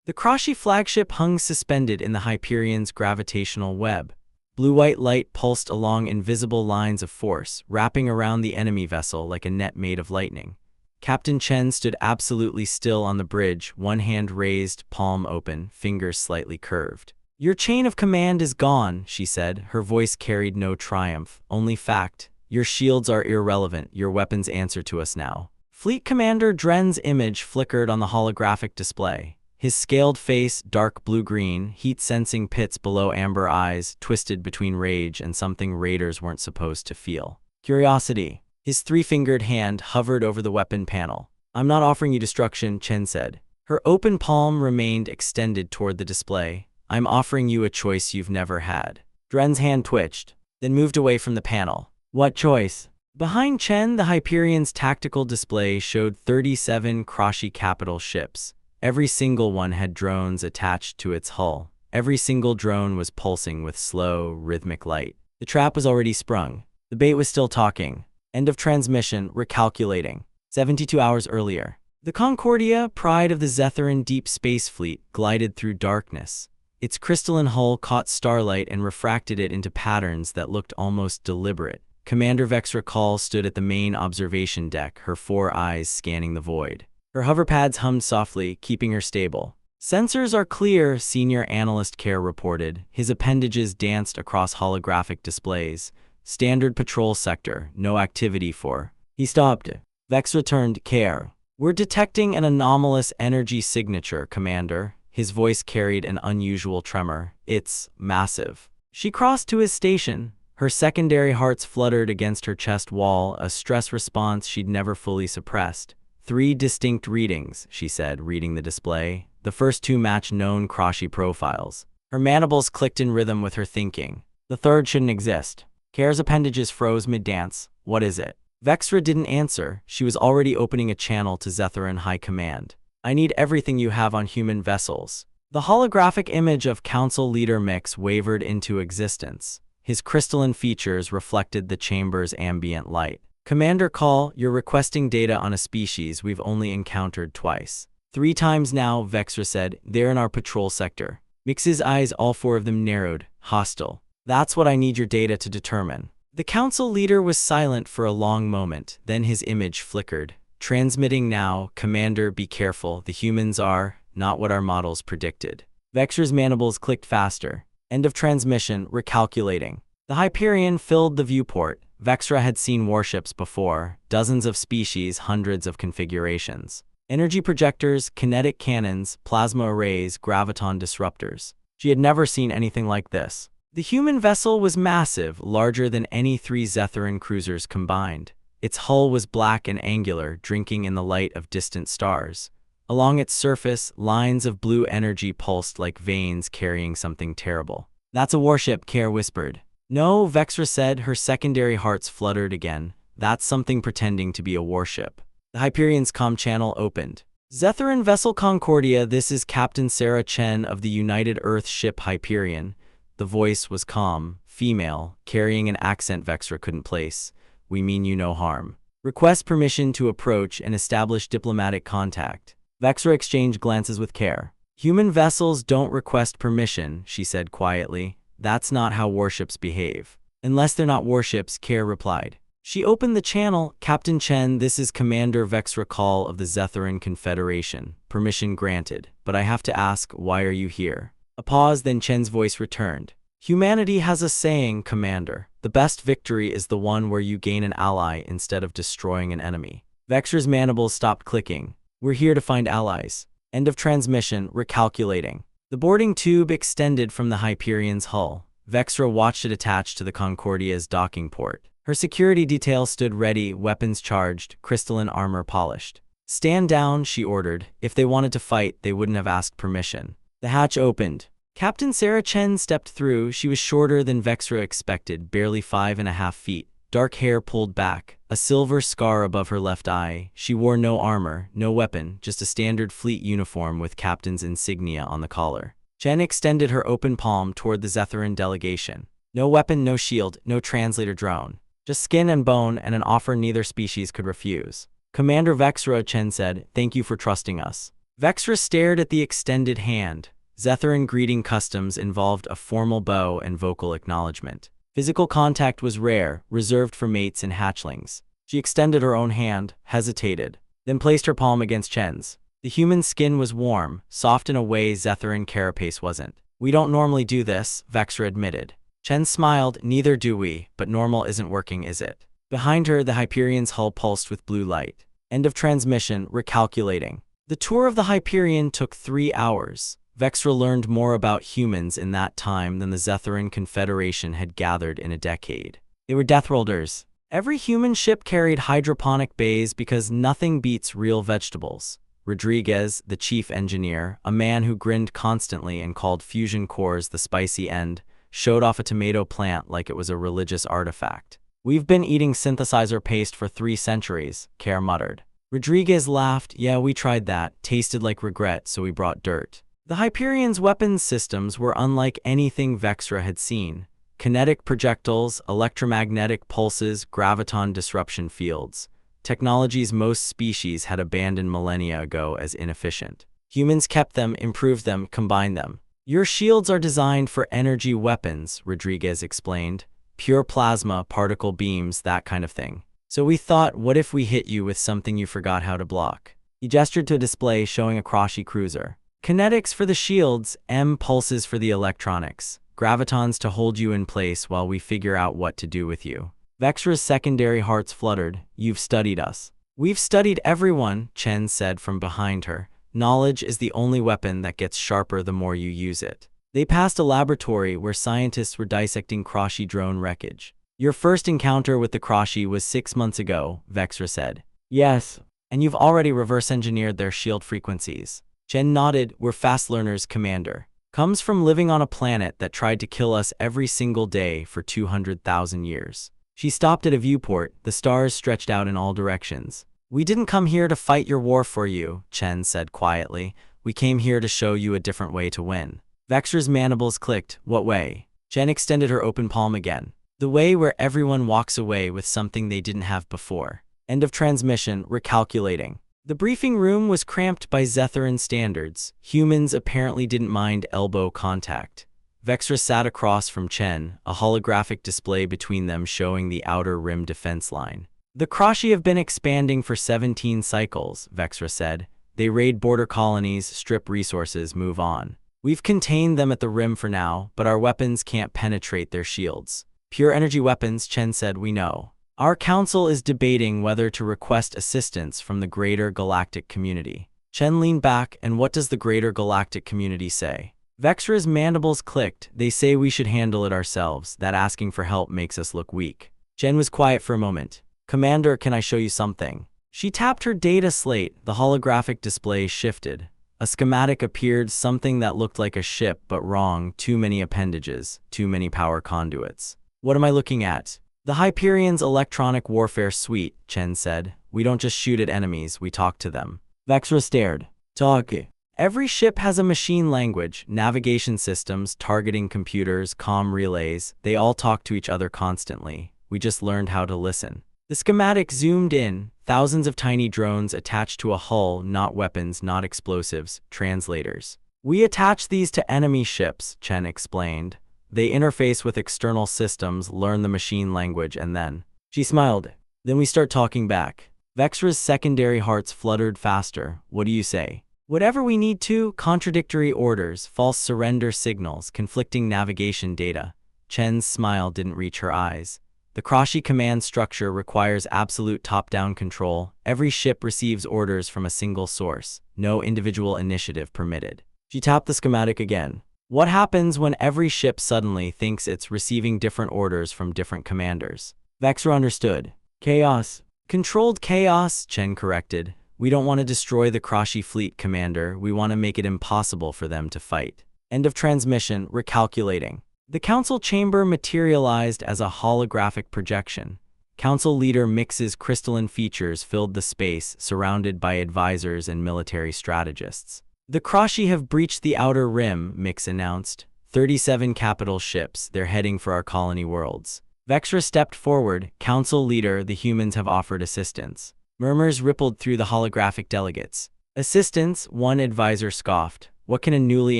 The Krashi flagship hung suspended in the Hyperion's gravitational web. Blue-white light pulsed along invisible lines of force, wrapping around the enemy vessel like a net made of lightning. Captain Chen stood absolutely still on the bridge, one hand raised, palm open, fingers slightly curved. "Your chain of command is gone," she said. Her voice carried no triumph, only fact. "Your shields are irrelevant. Your weapons answer to us now." Fleet Commander Dren's image flickered on the holographic display. His scaled face, dark blue-green, heat-sensing pits below amber eyes, twisted between rage and something raiders weren't supposed to feel. Curiosity. His three-fingered hand hovered over the weapon panel. "I'm not offering you destruction," Chen said. Her open palm remained extended toward the display. "I'm offering you a choice you've never had." Dren's hand twitched, then moved away from the panel. "What choice?" Behind Chen, the Hyperion's tactical display showed 37 Krashi capital ships. Every single one had drones attached to its hull. Every single drone was pulsing with slow, rhythmic light. The trap was already sprung. The bait was still talking. End of transmission, recalculating. 72 hours earlier. The Concordia, pride of the Zetheran Deep Space Fleet, glided through darkness. Its crystalline hull caught starlight and refracted it into patterns that looked almost deliberate. Commander Vexra Call stood at the main observation deck, her four eyes scanning the void. Her hoverpads hummed softly, keeping her stable. "Sensors are clear," Senior Analyst Care reported. His appendages danced across holographic displays. "Standard patrol sector, no activity for." He stopped. Vexra turned. "Care. We're detecting an anomalous energy signature, Commander." His voice carried an unusual tremor. "It's massive." She crossed to his station. Her secondary hearts fluttered against her chest wall, a stress response she'd never fully suppressed. "3 distinct readings," she said, reading the display. The first 2 match known Krashi profiles. Her mandibles clicked in rhythm with her thinking. The third shouldn't exist. Care's appendages froze mid-dance. "What is it?" Vexra didn't answer. She was already opening a channel to Zetheran High Command. "I need everything you have on human vessels." The holographic image of Council Leader Mix wavered into existence. His crystalline features reflected the chamber's ambient light. "Commander Call, you're requesting data on a species we've only encountered twice." 3 times now, Vexra said. "They're in our patrol sector." Mix's eyes, all 4 of them, narrowed. "Hostile." "That's what I need your data to determine." The council leader was silent for a long moment, then his image flickered. "Transmitting now, Commander, be careful. The humans are not what our models predicted." Vexra's mandibles clicked faster. End of transmission, recalculating. The Hyperion filled the viewport. Vexra had seen warships before, dozens of species, hundreds of configurations. Energy projectors, kinetic cannons, plasma arrays, graviton disruptors. She had never seen anything like this. The human vessel was massive, larger than any 3 Zetheran cruisers combined. Its hull was black and angular, drinking in the light of distant stars. Along its surface, lines of blue energy pulsed like veins carrying something terrible. "That's a warship," Care whispered. "No," Vexra said, her secondary hearts fluttered again. "That's something pretending to be a warship." The Hyperion's comm channel opened. "Zetheran Vessel Concordia, this is Captain Sarah Chen of the United Earth ship Hyperion." The voice was calm, female, carrying an accent Vexra couldn't place. "We mean you no harm. Request permission to approach and establish diplomatic contact." Vexra exchanged glances with Care. "Human vessels don't request permission," she said quietly. "That's not how warships behave." "Unless they're not warships," Care replied. She opened the channel. "Captain Chen, this is Commander Vexra Call of the Zetheran Confederation. Permission granted. But I have to ask, why are you here?" A pause, then Chen's voice returned. "Humanity has a saying, Commander. The best victory is the one where you gain an ally instead of destroying an enemy." Vexra's mandibles stopped clicking. "We're here to find allies." End of transmission, recalculating. The boarding tube extended from the Hyperion's hull. Vexra watched it attach to the Concordia's docking port. Her security detail stood ready, weapons charged, crystalline armor polished. "Stand down," she ordered. If they wanted to fight, they wouldn't have asked permission. The hatch opened. Captain Sarah Chen stepped through. She was shorter than Vexra expected, barely 5.5 feet. Dark hair pulled back, a silver scar above her left eye. She wore no armor, no weapon, just a standard fleet uniform with captain's insignia on the collar. Chen extended her open palm toward the Zetheran delegation. No weapon, no shield, no translator drone. Just skin and bone, and an offer neither species could refuse. "Commander Vexra," Chen said, "thank you for trusting us." Vexra stared at the extended hand. Zetheran greeting customs involved a formal bow and vocal acknowledgement. Physical contact was rare, reserved for mates and hatchlings. She extended her own hand, hesitated, then placed her palm against Chen's. The human skin was warm, soft in a way Zetheran carapace wasn't. "We don't normally do this," Vexra admitted. Chen smiled. "Neither do we, but normal isn't working, is it?" Behind her, the Hyperion's hull pulsed with blue light. End of transmission, recalculating. The tour of the Hyperion took 3 hours. Vexra learned more about humans in that time than the Zetheran Confederation had gathered in a decade. They were deathrollers. Every human ship carried hydroponic bays because nothing beats real vegetables. Rodriguez, the chief engineer, a man who grinned constantly and called fusion cores the spicy end, showed off a tomato plant like it was a religious artifact. "We've been eating synthesizer paste for 3 centuries, Kerr muttered. Rodriguez laughed. "Yeah, we tried that. Tasted like regret, so we brought dirt." The Hyperion's weapons systems were unlike anything Vexra had seen. Kinetic projectiles, electromagnetic pulses, graviton disruption fields. Technologies most species had abandoned millennia ago as inefficient. Humans kept them, improved them, combined them. "Your shields are designed for energy weapons," Rodriguez explained. "Pure plasma, particle beams, that kind of thing. So we thought, what if we hit you with something you forgot how to block?" He gestured to a display showing a Krashi cruiser. "Kinetics for the shields, M-pulses for the electronics. Gravitons to hold you in place while we figure out what to do with you." Vexra's secondary hearts fluttered. "You've studied us." "We've studied everyone," Chen said from behind her. "Knowledge is the only weapon that gets sharper the more you use it." They passed a laboratory where scientists were dissecting Krashi drone wreckage. "Your first encounter with the Krashi was 6 months ago," Vexra said. "Yes. And you've already reverse-engineered their shield frequencies." Chen nodded. "We're fast learners, Commander. Comes from living on a planet that tried to kill us every single day for 200,000 years." She stopped at a viewport. The stars stretched out in all directions. "We didn't come here to fight your war for you," Chen said quietly. "We came here to show you a different way to win." Vexra's mandibles clicked. "What way?" Chen extended her open palm again. "The way where everyone walks away with something they didn't have before." End of transmission, recalculating. The briefing room was cramped by Zetheran standards. Humans apparently didn't mind elbow contact. Vexra sat across from Chen, a holographic display between them showing the outer rim defense line. "The Krashi have been expanding for 17 cycles," Vexra said. "They raid border colonies, strip resources, move on. We've contained them at the rim for now, but our weapons can't penetrate their shields." "Pure energy weapons," Chen said. "We know. Our council is debating whether to request assistance from the greater galactic community." Chen leaned back. "And what does the greater galactic community say?" Vexra's mandibles clicked. "They say we should handle it ourselves, that asking for help makes us look weak." Chen was quiet for a moment. "Commander, can I show you something?" She tapped her data slate. The holographic display shifted. A schematic appeared, something that looked like a ship, but wrong. Too many appendages, too many power conduits. "What am I looking at?" "The Hyperion's electronic warfare suite," Chen said. "We don't just shoot at enemies, we talk to them." Vexra stared. "Talk." "Every ship has a machine language, navigation systems, targeting computers, comm relays. They all talk to each other constantly. We just learned how to listen." The schematic zoomed in. Thousands of tiny drones attached to a hull, not weapons, not explosives, translators. "We attach these to enemy ships," Chen explained. "They interface with external systems, learn the machine language, and then..." She smiled. "Then we start talking back." Vexra's secondary hearts fluttered faster. "What do you say?" "Whatever we need to," contradictory orders, false surrender signals, conflicting navigation data. Chen's smile didn't reach her eyes. "The Krashi command structure requires absolute top-down control. Every ship receives orders from a single source. No individual initiative permitted." She tapped the schematic again. "What happens when every ship suddenly thinks it's receiving different orders from different commanders?" Vexra understood. "Chaos." "Controlled chaos," Chen corrected. "We don't want to destroy the Krashi fleet, Commander. We want to make it impossible for them to fight." End of transmission, recalculating. The council chamber materialized as a holographic projection. Council leader Mix's crystalline features filled the space, surrounded by advisors and military strategists. "The Krashi have breached the outer rim," Mix announced. 37 capital ships, they're heading for our colony worlds." Vexra stepped forward. "Council leader, the humans have offered assistance." Murmurs rippled through the holographic delegates. Assistance, one advisor scoffed. What can a newly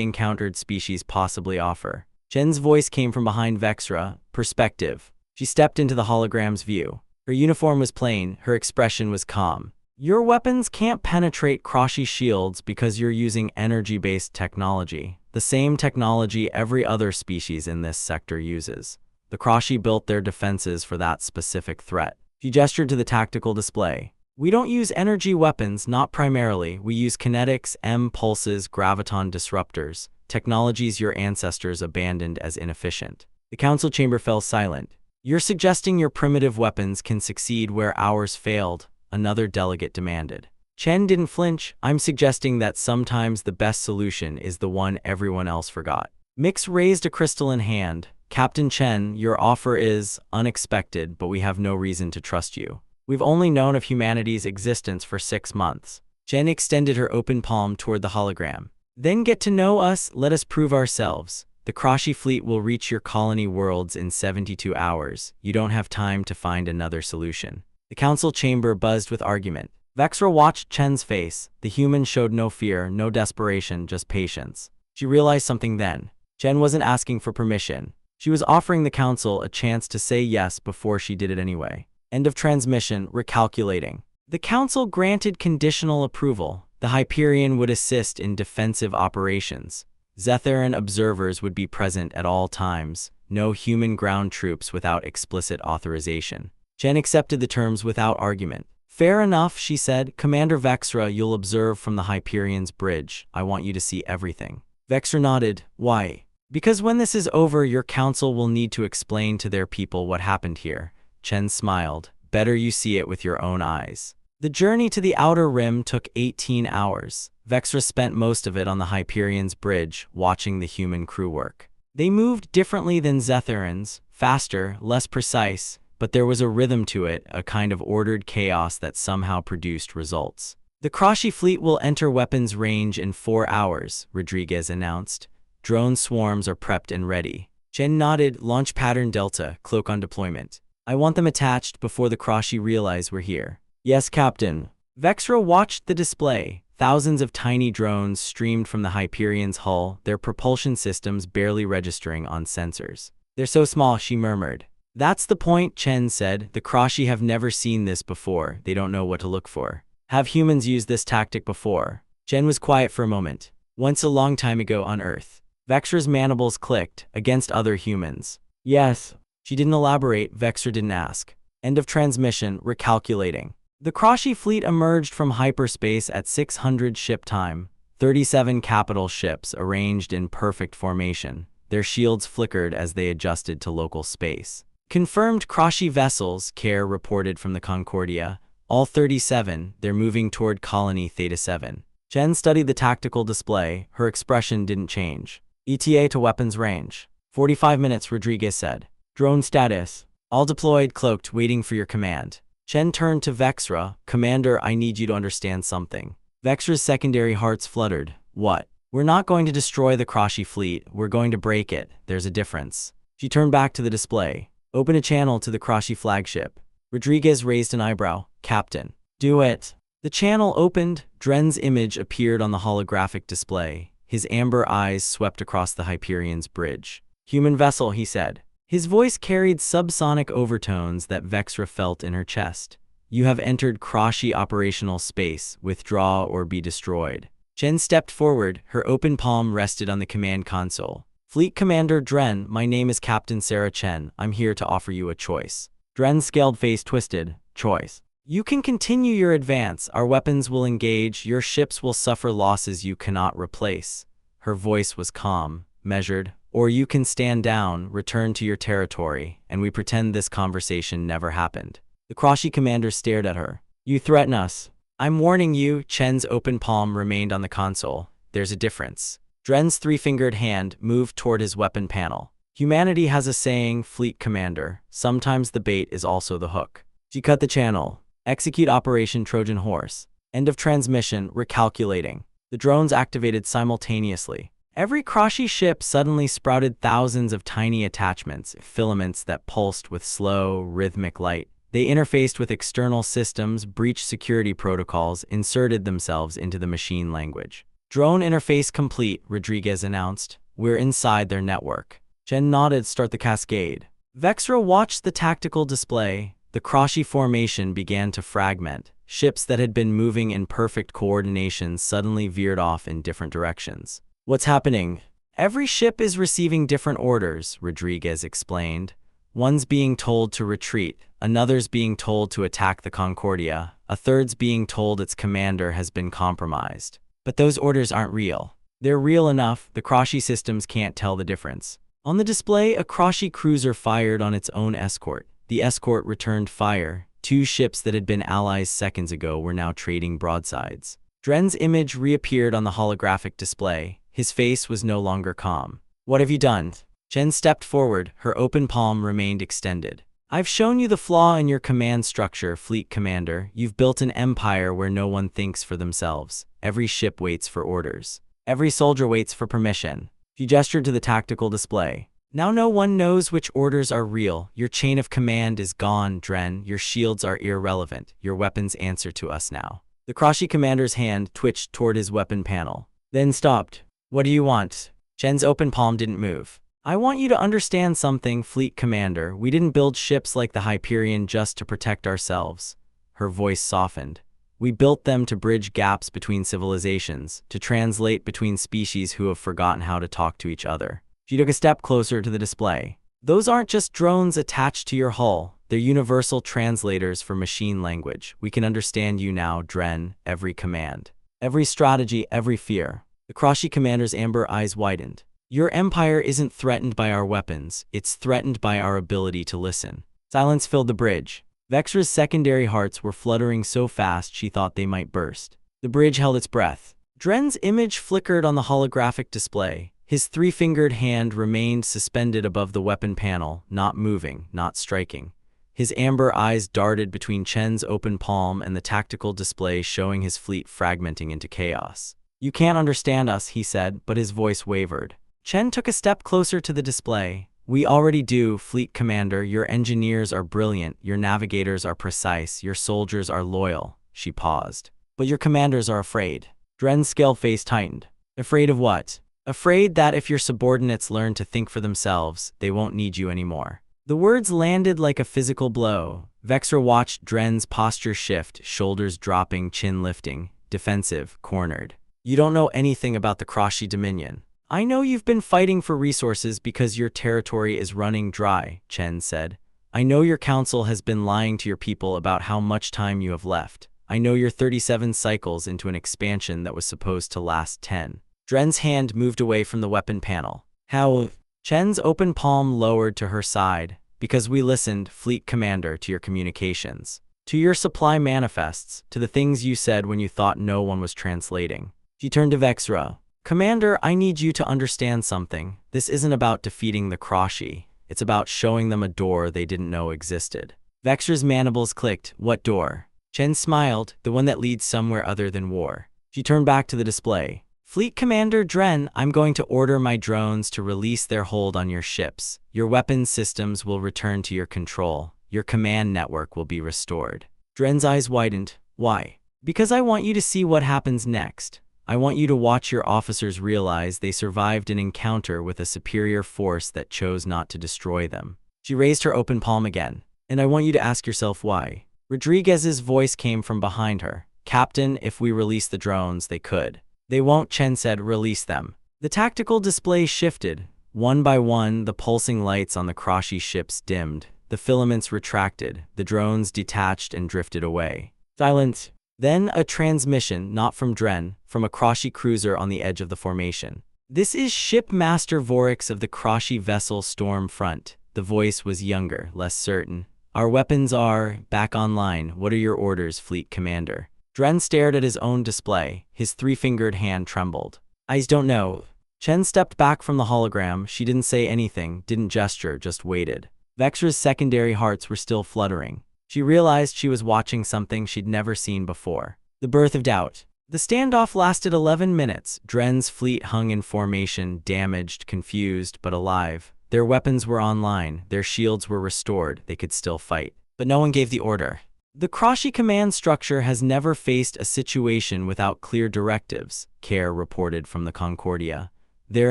encountered species possibly offer? Jen's voice came from behind Vexra. Perspective. She stepped into the hologram's view. Her uniform was plain, her expression was calm. Your weapons can't penetrate Kroshi shields because you're using energy-based technology, the same technology every other species in this sector uses. The Kroshi built their defenses for that specific threat. She gestured to the tactical display. We don't use energy weapons, not primarily. We use kinetics, M-pulses, graviton disruptors, technologies your ancestors abandoned as inefficient. The council chamber fell silent. You're suggesting your primitive weapons can succeed where ours failed, another delegate demanded. Chen didn't flinch. I'm suggesting that sometimes the best solution is the one everyone else forgot. Mix raised a crystalline hand. Captain Chen, your offer is unexpected, but we have no reason to trust you. We've only known of humanity's existence for 6 months. Jen extended her open palm toward the hologram. Then get to know us, let us prove ourselves. The Kroshi fleet will reach your colony worlds in 72 hours. You don't have time to find another solution. The council chamber buzzed with argument. Vexra watched Chen's face. The human showed no fear, no desperation, just patience. She realized something then. Chen wasn't asking for permission. She was offering the council a chance to say yes before she did it anyway. End of transmission, recalculating. The council granted conditional approval. The Hyperion would assist in defensive operations. Zetheran observers would be present at all times. No human ground troops without explicit authorization. Chen accepted the terms without argument. Fair enough, she said. Commander Vexra, you'll observe from the Hyperion's bridge. I want you to see everything. Vexra nodded. Why? Because when this is over, your council will need to explain to their people what happened here. Chen smiled. Better you see it with your own eyes. The journey to the outer rim took 18 hours. Vexra spent most of it on the Hyperion's bridge, watching the human crew work. They moved differently than Zetherans, faster, less precise, but there was a rhythm to it, a kind of ordered chaos that somehow produced results. The Kroshi fleet will enter weapons range in 4 hours, Rodriguez announced. Drone swarms are prepped and ready. Chen nodded. Launch pattern Delta, cloak on deployment. I want them attached before the Kroshi realize we're here. Yes, Captain. Vexra watched the display. Thousands of tiny drones streamed from the Hyperion's hull, their propulsion systems barely registering on sensors. They're so small, she murmured. That's the point, Chen said. The Kroshi have never seen this before. They don't know what to look for. Have humans used this tactic before? Chen was quiet for a moment. Once a long time ago on Earth. Vexra's mandibles clicked, against other humans. Yes. She didn't elaborate. Vexra didn't ask. End of transmission, recalculating. The Kroshi fleet emerged from hyperspace at 600 ship time. 37 capital ships arranged in perfect formation. Their shields flickered as they adjusted to local space. Confirmed Kroshi vessels, Care reported from the Concordia. All 37, they're moving toward Colony Theta 7. Jen studied the tactical display. Her expression didn't change. ETA to weapons range. 45 minutes, Rodriguez said. Drone status. All deployed, cloaked, waiting for your command. Chen turned to Vexra. Commander, I need you to understand something. Vexra's secondary hearts fluttered. What? We're not going to destroy the Kroshi fleet. We're going to break it. There's a difference. She turned back to the display. Open a channel to the Kroshi flagship. Rodriguez raised an eyebrow. Captain. Do it. The channel opened. Dren's image appeared on the holographic display. His amber eyes swept across the Hyperion's bridge. Human vessel, he said. His voice carried subsonic overtones that Vexra felt in her chest. You have entered Kroshi operational space. Withdraw or be destroyed. Chen stepped forward. Her open palm rested on the command console. Fleet Commander Dren, my name is Captain Sarah Chen. I'm here to offer you a choice. Dren's scaled face twisted. Choice. You can continue your advance. Our weapons will engage. Your ships will suffer losses you cannot replace. Her voice was calm, measured. Or you can stand down, return to your territory, and we pretend this conversation never happened. The Kroshi commander stared at her. You threaten us. I'm warning you. Chen's open palm remained on the console. There's a difference. Dren's three-fingered hand moved toward his weapon panel. Humanity has a saying, Fleet Commander. Sometimes the bait is also the hook. She cut the channel. Execute Operation Trojan Horse. End of transmission, recalculating. The drones activated simultaneously. Every Kroshi ship suddenly sprouted thousands of tiny attachments, filaments that pulsed with slow, rhythmic light. They interfaced with external systems, breached security protocols, inserted themselves into the machine language. Drone interface complete, Rodriguez announced. We're inside their network. Chen nodded. Start the cascade. Vexra watched the tactical display. The Krashi formation began to fragment. Ships that had been moving in perfect coordination suddenly veered off in different directions. What's happening? Every ship is receiving different orders, Rodriguez explained. One's being told to retreat, another's being told to attack the Concordia, a third's being told its commander has been compromised. But those orders aren't real. They're real enough, the Krashi systems can't tell the difference. On the display, a Krashi cruiser fired on its own escort. The escort returned fire. Two ships that had been allies seconds ago were now trading broadsides. Dren's image reappeared on the holographic display. His face was no longer calm. What have you done? Chen stepped forward. Her open palm remained extended. I've shown you the flaw in your command structure, Fleet Commander. You've built an empire where no one thinks for themselves. Every ship waits for orders. Every soldier waits for permission. She gestured to the tactical display. Now no one knows which orders are real. Your chain of command is gone, Dren. Your shields are irrelevant. Your weapons answer to us now. The Krashi commander's hand twitched toward his weapon panel, then stopped. What do you want? Chen's open palm didn't move. I want you to understand something, Fleet Commander. We didn't build ships like the Hyperion just to protect ourselves. Her voice softened. We built them to bridge gaps between civilizations, to translate between species who have forgotten how to talk to each other. She took a step closer to the display. Those aren't just drones attached to your hull. They're universal translators for machine language. We can understand you now, Dren. Every command, every strategy, every fear. The Krashi commander's amber eyes widened. Your empire isn't threatened by our weapons. It's threatened by our ability to listen. Silence filled the bridge. Vexra's secondary hearts were fluttering so fast she thought they might burst. The bridge held its breath. Dren's image flickered on the holographic display. His three-fingered hand remained suspended above the weapon panel, not moving, not striking. His amber eyes darted between Chen's open palm and the tactical display, showing his fleet fragmenting into chaos. You can't understand us, he said, but his voice wavered. Chen took a step closer to the display. We already do, Fleet Commander. Your engineers are brilliant, your navigators are precise, your soldiers are loyal. She paused. But your commanders are afraid. Dren's scale face tightened. Afraid of what? Afraid that if your subordinates learn to think for themselves, they won't need you anymore. The words landed like a physical blow. Vexra watched Dren's posture shift, shoulders dropping, chin lifting, defensive, cornered. You don't know anything about the Krashi Dominion. I know you've been fighting for resources because your territory is running dry, Chen said. I know your council has been lying to your people about how much time you have left. I know your 37 cycles into an expansion that was supposed to last 10. Dren's hand moved away from the weapon panel. How? Chen's open palm lowered to her side. Because we listened, Fleet Commander, to your communications. To your supply manifests, to the things you said when you thought no one was translating. She turned to Vexra. Commander, I need you to understand something. This isn't about defeating the Krashi. It's about showing them a door they didn't know existed. Vexra's mandibles clicked. What door? Chen smiled. The one that leads somewhere other than war. She turned back to the display. Fleet Commander Dren, I'm going to order my drones to release their hold on your ships. Your weapons systems will return to your control. Your command network will be restored. Dren's eyes widened. Why? Because I want you to see what happens next. I want you to watch your officers realize they survived an encounter with a superior force that chose not to destroy them. She raised her open palm again. And I want you to ask yourself why. Rodriguez's voice came from behind her. Captain, if we release the drones, they could. They won't, Chen said. Release them. The tactical display shifted. One by one, the pulsing lights on the Krashi ships dimmed. The filaments retracted. The drones detached and drifted away. Silence. Then a transmission, not from Dren, from a Krashi cruiser on the edge of the formation. This is Shipmaster Vorix of the Krashi vessel Storm Front. The voice was younger, less certain. Our weapons are back online. What are your orders, Fleet Commander? Dren stared at his own display. His three-fingered hand trembled. I don't know. Chen stepped back from the hologram. She didn't say anything, didn't gesture, just waited. Vexra's secondary hearts were still fluttering. She realized she was watching something she'd never seen before. The birth of doubt. The standoff lasted 11 minutes. Dren's fleet hung in formation, damaged, confused, but alive. Their weapons were online. Their shields were restored. They could still fight. but no one gave the order. The Krashi command structure has never faced a situation without clear directives, Care reported from the Concordia. Their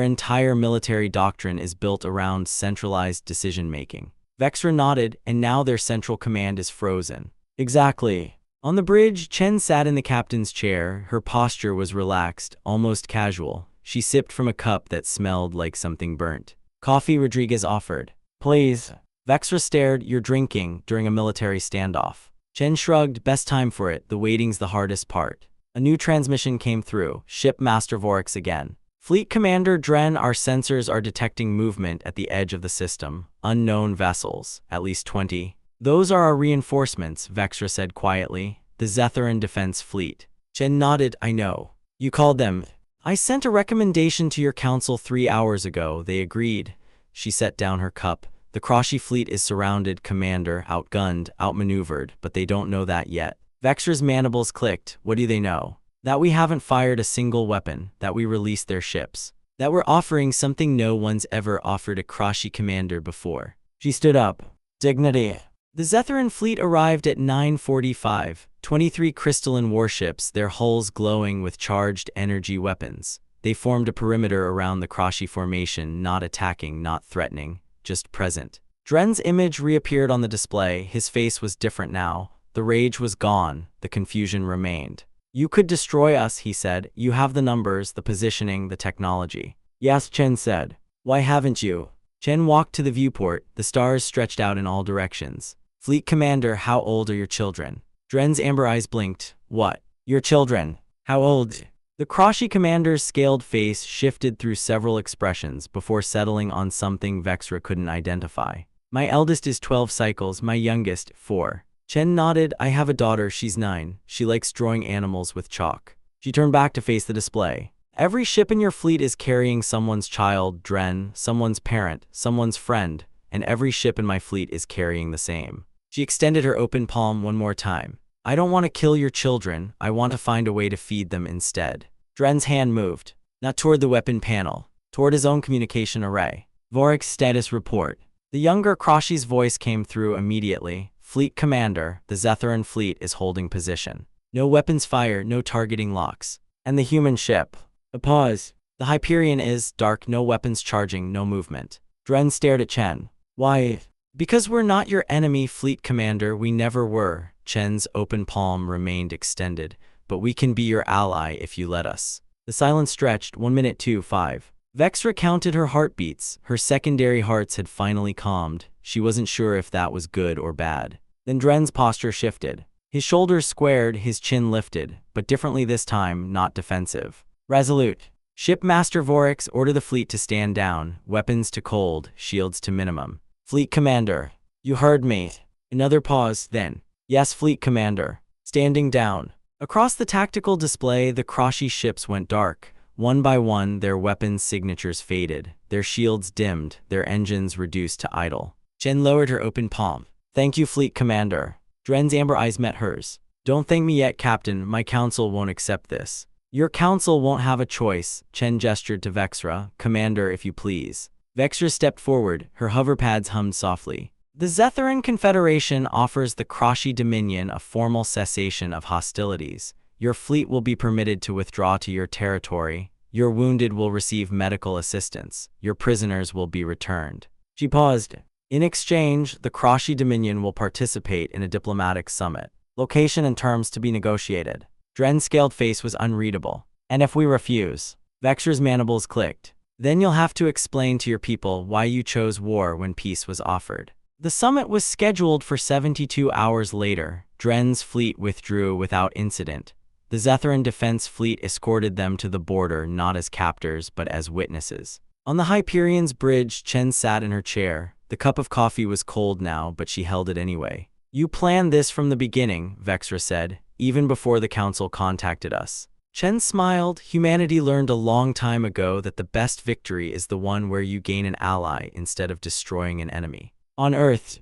entire military doctrine is built around centralized decision-making. Vexra nodded, and now their central command is frozen. Exactly. On the bridge, Chen sat in the captain's chair. Her posture was relaxed, almost casual. She sipped from a cup that smelled like something burnt. Coffee, Rodriguez offered. Please. Vexra stared. You're drinking during a military standoff. Chen shrugged. Best time for it. The waiting's the hardest part. A new transmission came through. Ship Master Vorix again. Fleet Commander Dren, our sensors are detecting movement at the edge of the system. Unknown vessels. At least 20. Those are our reinforcements, Vexra said quietly. The Zetheran Defense Fleet. Chen nodded. I know. You called them. I sent a recommendation to your council 3 hours ago. They agreed. She set down her cup. The Krashi fleet is surrounded, Commander, outgunned, outmaneuvered, but they don't know that yet. Vexra's mandibles clicked. What do they know? That we haven't fired a single weapon, that we released their ships, that we're offering something no one's ever offered a Krashi commander before. She stood up. Dignity. The Zetheran fleet arrived at 9:45, 23 crystalline warships, their hulls glowing with charged energy weapons. They formed a perimeter around the Krashi formation, not attacking, not threatening, just present. Dren's image reappeared on the display. His face was different now. The rage was gone. The confusion remained. You could destroy us, he said. You have the numbers, the positioning, the technology. Yes, Chen said. Why haven't you? Chen walked to the viewport. The stars stretched out in all directions. Fleet Commander, how old are your children? Dren's amber eyes blinked. What? Your children? How old? The Krashi commander's scaled face shifted through several expressions before settling on something Vexra couldn't identify. My eldest is 12 cycles, my youngest, 4. Chen nodded. I have a daughter, she's 9. She likes drawing animals with chalk. She turned back to face the display. Every ship in your fleet is carrying someone's child, Dren, someone's parent, someone's friend, and every ship in my fleet is carrying the same. She extended her open palm one more time. I don't want to kill your children, I want to find a way to feed them instead. Dren's hand moved, not toward the weapon panel, toward his own communication array. Vorix status report. The younger Krashi's voice came through immediately. Fleet Commander, the Zetheran fleet is holding position. No weapons fire, no targeting locks. And the human ship. A pause. The Hyperion is dark, no weapons charging, no movement. Dren stared at Chen. Why? Because we're not your enemy, Fleet Commander, we never were. Chen's open palm remained extended, but we can be your ally if you let us. The silence stretched. 1 minute 2:5. Vexra counted her heartbeats. Her secondary hearts had finally calmed. She wasn't sure if that was good or bad. Then Dren's posture shifted. His shoulders squared, his chin lifted, but differently this time, not defensive. Resolute. Shipmaster Vorix, order the fleet to stand down, weapons to cold, shields to minimum. Fleet Commander. You heard me. Another pause, then. Yes, Fleet Commander. Standing down. Across the tactical display, the Krashi ships went dark. One by one, their weapons' signatures faded, their shields dimmed, their engines reduced to idle. Chen lowered her open palm. Thank you, Fleet Commander. Dren's amber eyes met hers. Don't thank me yet, Captain. My council won't accept this. Your council won't have a choice. Chen gestured to Vexra. Commander, if you please. Vexra stepped forward. Her hover pads hummed softly. The Zetheran Confederation offers the Krashi Dominion a formal cessation of hostilities. Your fleet will be permitted to withdraw to your territory. Your wounded will receive medical assistance. Your prisoners will be returned. She paused. In exchange, the Krashi Dominion will participate in a diplomatic summit. Location and terms to be negotiated. Dren's scaled face was unreadable. And if we refuse? Vexra's mandibles clicked. Then you'll have to explain to your people why you chose war when peace was offered. The summit was scheduled for 72 hours later. Dren's fleet withdrew without incident. The Zetheran Defense Fleet escorted them to the border not as captors but as witnesses. On the Hyperion's bridge, Chen sat in her chair. The cup of coffee was cold now, but she held it anyway. You planned this from the beginning, Vexra said, even before the council contacted us. Chen smiled. Humanity learned a long time ago that the best victory is the one where you gain an ally instead of destroying an enemy. On Earth,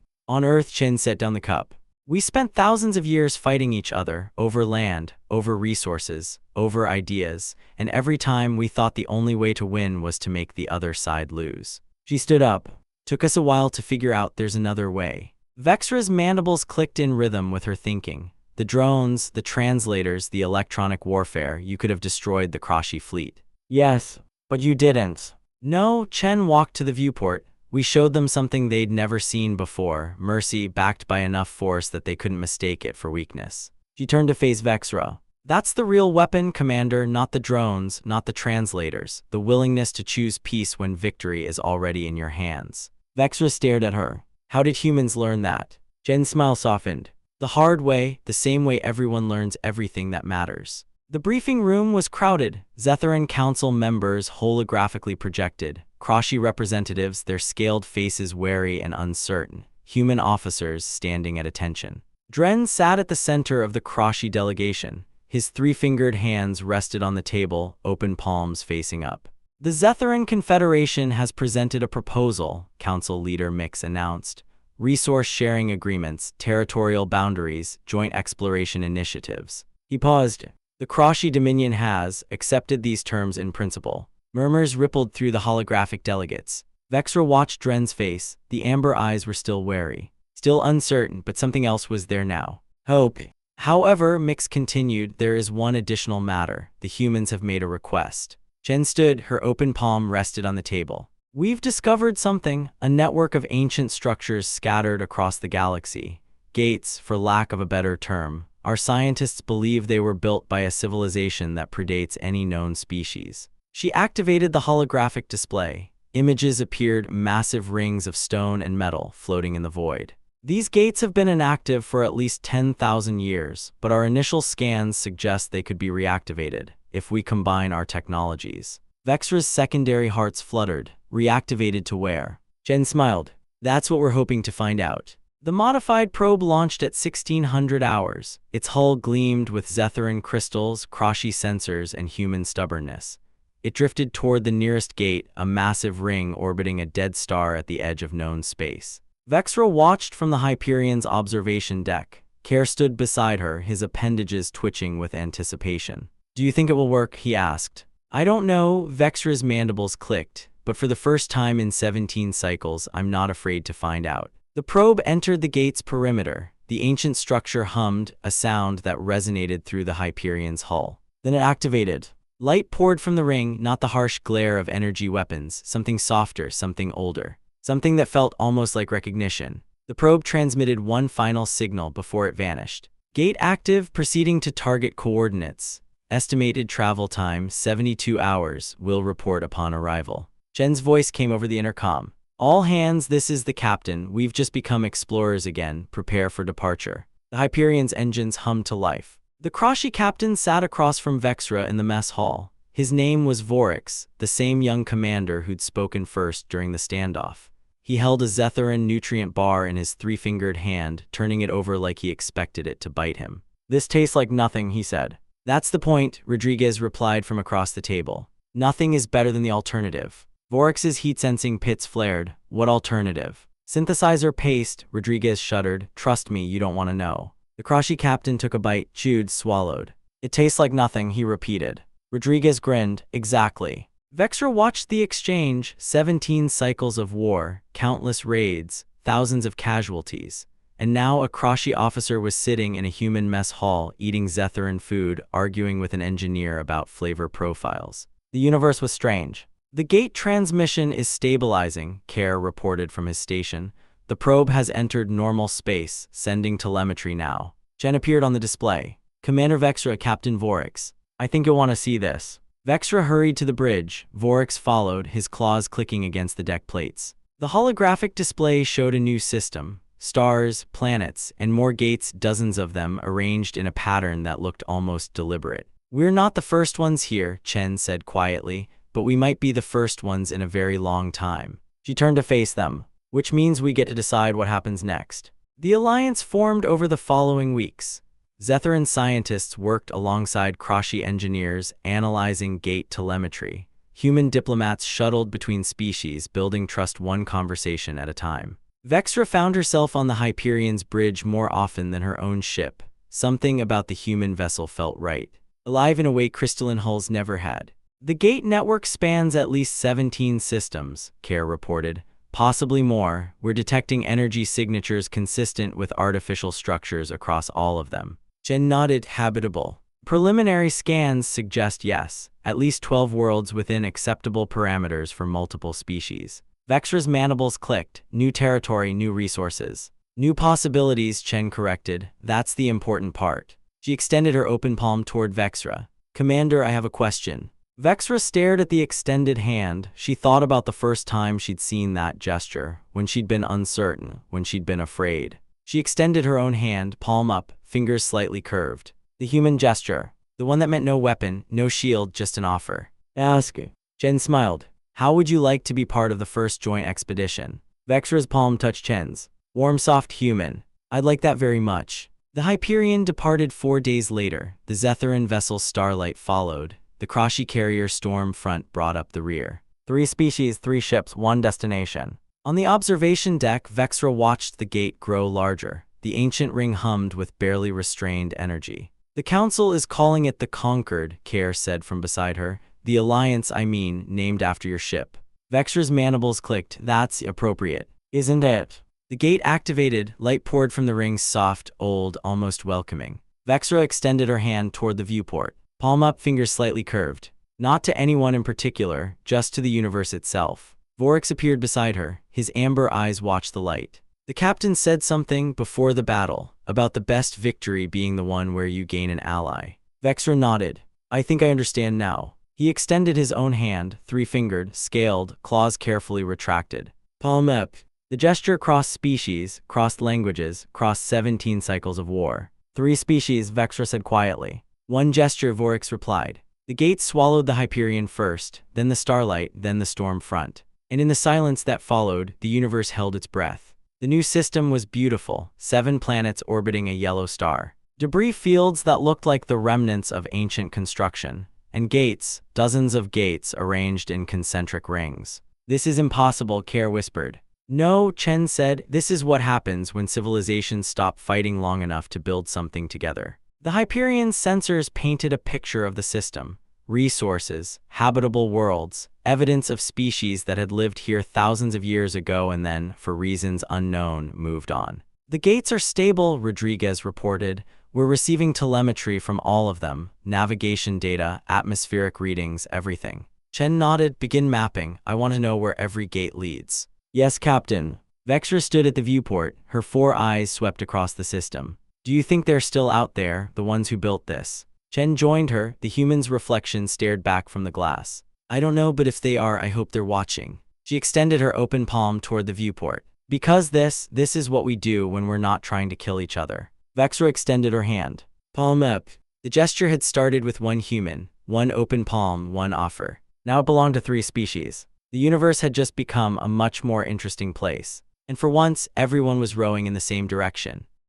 Chen set down the cup. We spent thousands of years fighting each other, over land, over resources, over ideas, and every time we thought the only way to win was to make the other side lose. She stood up. Took us a while to figure out there's another way. Vexra's mandibles clicked in rhythm with her thinking. The drones, the translators, the electronic warfare, you could have destroyed the Krashi fleet. Yes, but you didn't. No, Chen walked to the viewport. We showed them something they'd never seen before, mercy backed by enough force that they couldn't mistake it for weakness. She turned to face Vexra. That's the real weapon, Commander, not the drones, not the translators. The willingness to choose peace when victory is already in your hands. Vexra stared at her. How did humans learn that? Jen's smile softened. The hard way, the same way everyone learns everything that matters. The briefing room was crowded. Zethran Council members holographically projected. Krashi representatives, their scaled faces wary and uncertain. Human officers standing at attention. Dren sat at the center of the Krashi delegation. His three-fingered hands rested on the table, open palms facing up. The Zethran Confederation has presented a proposal, Council Leader Mix announced. Resource sharing agreements, territorial boundaries, joint exploration initiatives. He paused. The Krashi Dominion has accepted these terms in principle. Murmurs rippled through the holographic delegates. Vexra watched Dren's face. The amber eyes were still wary. Still uncertain, but something else was there now. Hope. However, Mix continued, there is one additional matter. The humans have made a request. Chen stood, her open palm rested on the table. We've discovered something, a network of ancient structures scattered across the galaxy. Gates, for lack of a better term. Our scientists believe they were built by a civilization that predates any known species. She activated the holographic display. Images appeared, massive rings of stone and metal floating in the void. These gates have been inactive for at least 10,000 years, but our initial scans suggest they could be reactivated if we combine our technologies. Vexra's secondary hearts fluttered. Reactivated to where? Chen smiled. That's what we're hoping to find out. The modified probe launched at 1600 hours. Its hull gleamed with Zethran crystals, Krashi sensors, and human stubbornness. It drifted toward the nearest gate, a massive ring orbiting a dead star at the edge of known space. Vexra watched from the Hyperion's observation deck. Care stood beside her, his appendages twitching with anticipation. Do you think it will work? He asked. I don't know, Vexra's mandibles clicked, but for the first time in 17 cycles, I'm not afraid to find out. The probe entered the gate's perimeter. The ancient structure hummed, a sound that resonated through the Hyperion's hull. Then it activated. Light poured from the ring, not the harsh glare of energy weapons, something softer, something older. Something that felt almost like recognition. The probe transmitted one final signal before it vanished. Gate active, proceeding to target coordinates. Estimated travel time, 72 hours, will report upon arrival. Jen's voice came over the intercom. All hands, this is the captain. We've just become explorers again. Prepare for departure. The Hyperion's engines hummed to life. The Krashi captain sat across from Vexra in the mess hall. His name was Vorix, the same young commander who'd spoken first during the standoff. He held a Zethran nutrient bar in his three-fingered hand, turning it over like he expected it to bite him. This tastes like nothing, he said. That's the point, Rodriguez replied from across the table. Nothing is better than the alternative. Vorix's heat-sensing pits flared. What alternative? Synthesizer paste, Rodriguez shuddered. Trust me, you don't want to know. The Krashi captain took a bite, chewed, swallowed. It tastes like nothing, he repeated. Rodriguez grinned. Exactly. Vexra watched the exchange, 17 cycles of war, countless raids, thousands of casualties. And now a Krashi officer was sitting in a human mess hall, eating Zethran food, arguing with an engineer about flavor profiles. The universe was strange. The gate transmission is stabilizing, Care reported from his station. The probe has entered normal space, sending telemetry now. Chen appeared on the display. Commander Vexra, Captain Vorix. I think you'll want to see this. Vexra hurried to the bridge. Vorix followed, his claws clicking against the deck plates. The holographic display showed a new system. Stars, planets, and more gates, dozens of them, arranged in a pattern that looked almost deliberate. We're not the first ones here, Chen said quietly, but we might be the first ones in a very long time. She turned to face them, which means we get to decide what happens next. The alliance formed over the following weeks. Zethran scientists worked alongside Krashi engineers, analyzing gate telemetry. Human diplomats shuttled between species, building trust one conversation at a time. Vexra found herself on the Hyperion's bridge more often than her own ship. Something about the human vessel felt right. Alive in a way crystalline hulls never had. The gate network spans at least 17 systems, Care reported. possibly more. We're detecting energy signatures consistent with artificial structures across all of them. Chen nodded. Habitable. Preliminary scans suggest yes, at least 12 worlds within acceptable parameters for multiple species. Vexra's mandibles clicked. New territory, new resources. New possibilities, Chen corrected. That's the important part. She extended her open palm toward Vexra. Commander, I have a question. Vexra stared at the extended hand. She thought about the first time she'd seen that gesture, when she'd been uncertain, when she'd been afraid. She extended her own hand, palm up, fingers slightly curved. The human gesture. The one that meant no weapon, no shield, just an offer. Ask. Chen smiled. How would you like to be part of the first joint expedition? Vexra's palm touched Chen's. Warm, soft human. I'd like that very much. The Hyperion departed 4 days later. The Zetheran vessel Starlight followed. The Krashi carrier Storm Front brought up the rear. 3 species, 3 ships, 1 destination. On the observation deck, Vexra watched the gate grow larger. The ancient ring hummed with barely restrained energy. The Council is calling it the Conquered, Care said from beside her. The Alliance, I mean, named after your ship. Vexra's mandibles clicked. That's appropriate. Isn't it? The gate activated. Light poured from the ring, soft, old, almost welcoming. Vexra extended her hand toward the viewport. Palm up, fingers slightly curved. Not to anyone in particular, just to the universe itself. Voryx appeared beside her. His amber eyes watched the light. The captain said something before the battle, about the best victory being the one where you gain an ally. Vexra nodded. I think I understand now. He extended his own hand, 3-fingered, scaled, claws carefully retracted. Palm up. The gesture crossed species, crossed languages, crossed 17 cycles of war. 3 species, Vexra said quietly. 1 gesture, Voryx replied. The gate swallowed the Hyperion first, then the Starlight, then the Storm Front. And in the silence that followed, the universe held its breath. The new system was beautiful, 7 planets orbiting a yellow star. Debris fields that looked like the remnants of ancient construction. And gates, dozens of gates arranged in concentric rings. This is impossible, Care whispered. No, Chen said, this is what happens when civilizations stop fighting long enough to build something together. The Hyperion's sensors painted a picture of the system. Resources, habitable worlds, evidence of species that had lived here thousands of years ago and then, for reasons unknown, moved on. The gates are stable, Rodriguez reported. We're receiving telemetry from all of them, navigation data, atmospheric readings, everything. Chen nodded. Begin mapping. I want to know where every gate leads. Yes, Captain. Vexra stood at the viewport. Her 4 eyes swept across the system. Do you think they're still out there, the ones who built this? Chen joined her. The human's reflection stared back from the glass. I don't know, but if they are, I hope they're watching. She extended her open palm toward the viewport. Because this is what we do when we're not trying to kill each other. Vexra extended her hand. Palm up. The gesture had started with 1 human, 1 open palm, 1 offer. Now it belonged to 3 species. The universe had just become a much more interesting place. And for once, everyone was rowing in the same direction.